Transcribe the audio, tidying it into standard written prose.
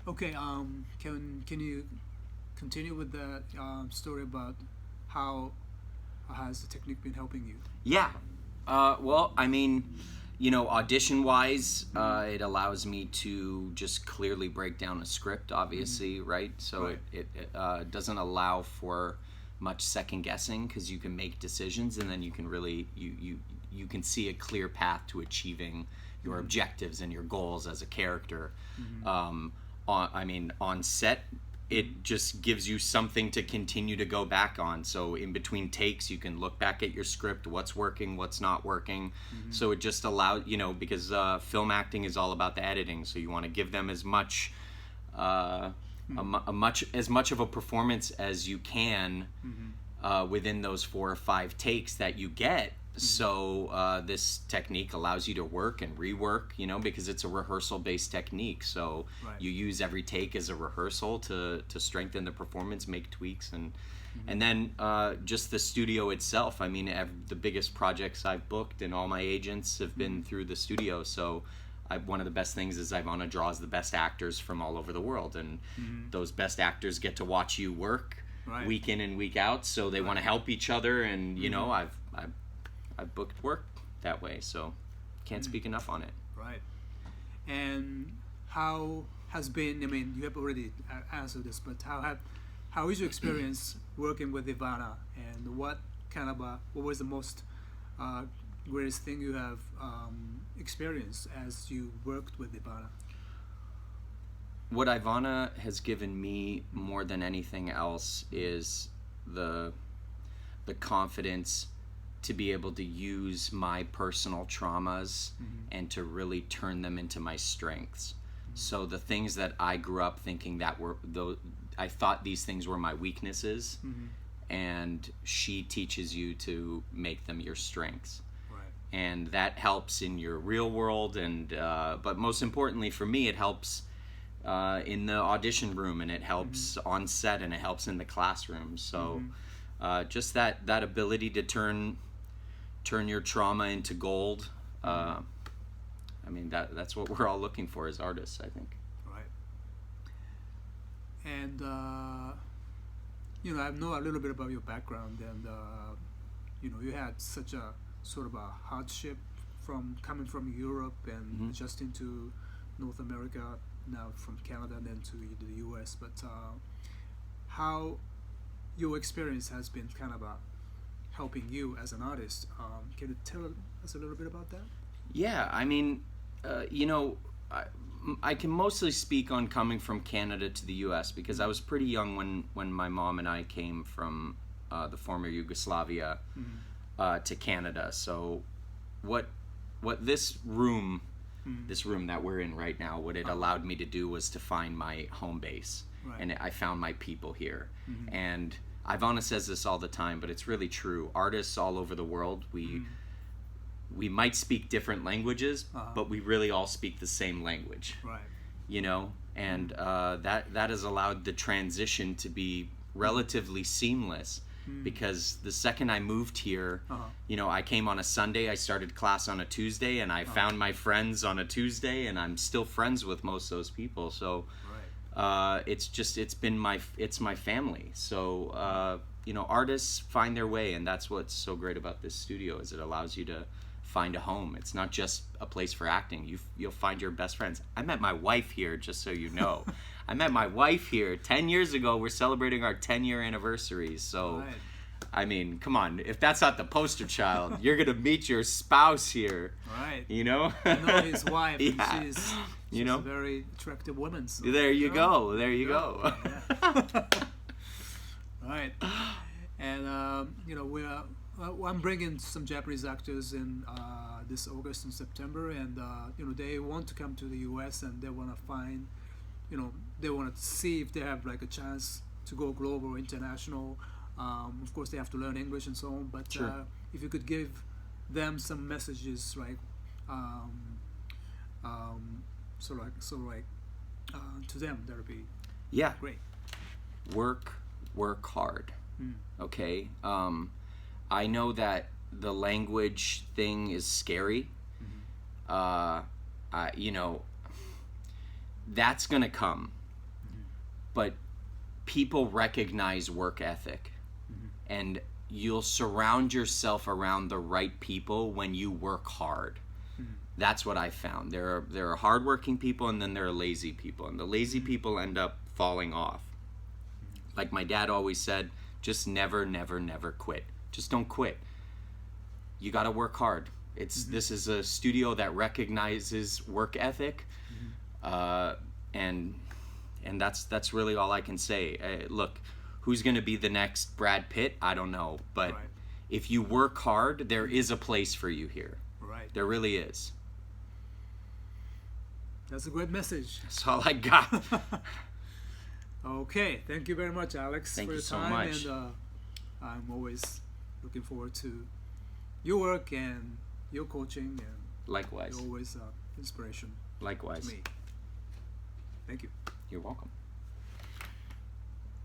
Okay. Can you continue with the story about how has the technique been helping you? Yeah. Well, I mean, audition wise, it allows me to just clearly break down a script, obviously, right? So Right. it doesn't allow for much second guessing because you can make decisions and then you can really you can see a clear path to achieving your objectives and your goals as a character. On set, it just gives you something to continue to go back on. So in between takes, you can look back at your script, what's working, what's not working. So it just allows, because film acting is all about the editing. So you want to give them as much, as much of a performance as you can within those 4 or 5 takes that you get. So this technique allows you to work and rework, because it's a rehearsal-based technique. So Right. you use every take as a rehearsal to strengthen the performance, make tweaks, and then just the studio itself. I mean, the biggest projects I've booked and all my agents have been through the studio. So one of the best things is Ivana draws the best actors from all over the world, and those best actors get to watch you work Right. week in and week out. So they want to help each other, and I've booked work that way, so can't speak enough on it. Right. And how has been? I mean, you have already answered this, but how is your experience working with Ivana, and what was the most greatest thing you have experienced as you worked with Ivana? What Ivana has given me more than anything else is the confidence to be able to use my personal traumas and to really turn them into my strengths. So the things that I grew up thinking I thought these things were my weaknesses, and she teaches you to make them your strengths. Right. And that helps in your real world, and but most importantly for me, it helps in the audition room, and it helps on set, and it helps in the classroom. So just that ability to turn your trauma into gold. I mean, that's what we're all looking for as artists, I think. Right. And I know a little bit about your background, and you had such a sort of a hardship from coming from Europe and adjusting to North America, now from Canada and then to the U.S. But how your experience has been kind of helping you as an artist. Can you tell us a little bit about that? Yeah, I mean, I can mostly speak on coming from Canada to the U.S. because I was pretty young when my mom and I came from the former Yugoslavia to Canada. So what this room that we're in right now, what it allowed me to do was to find my home base. Right. And I found my people here. And Ivana says this all the time, but it's really true. Artists all over the world, we might speak different languages, but we really all speak the same language. Right. And that has allowed the transition to be relatively seamless, because the second I moved here, I came on a Sunday, I started class on a Tuesday, and I found my friends on a Tuesday, and I'm still friends with most of those people. So it's my family. So artists find their way, and that's what's so great about this studio, is it allows you to find a home. It's not just a place for acting. You'll find your best friends. I met my wife here, just so you know. I met my wife here 10 years ago. We're celebrating our 10-year anniversary. So Right. I mean, come on, if that's not the poster child, you're gonna meet your spouse here. Right. You know? I know his wife. Yeah. And she's a very attractive woman. So, There you go. There you go. Yeah. Right. And I'm bringing some Japanese actors in this August and September, and they want to come to the U.S. and they want to find, they want to see if they have like a chance to go global or international. Of course, they have to learn English and so on. But Sure. If you could give them some messages, right? To them, that would be Yeah. great. Work hard. Okay. I know that the language thing is scary. That's gonna come. but people recognize work ethic, and you'll surround yourself around the right people when you work hard. That's what I found. There are hardworking people, and then there are lazy people, and the lazy people end up falling off. Like my dad always said, just never quit. Just don't quit. You got to work hard. This is a studio that recognizes work ethic, and that's really all I can say. Look, who's going to be the next Brad Pitt? I don't know, but if you work hard, there is a place for you here. Right. There really is. That's a great message. That's all I got. Okay, thank you very much, Alex, Thank for you your so time. much. And I'm always looking forward to your work and your coaching, and Likewise. you're always inspiration Likewise. to me. Thank you. You're welcome.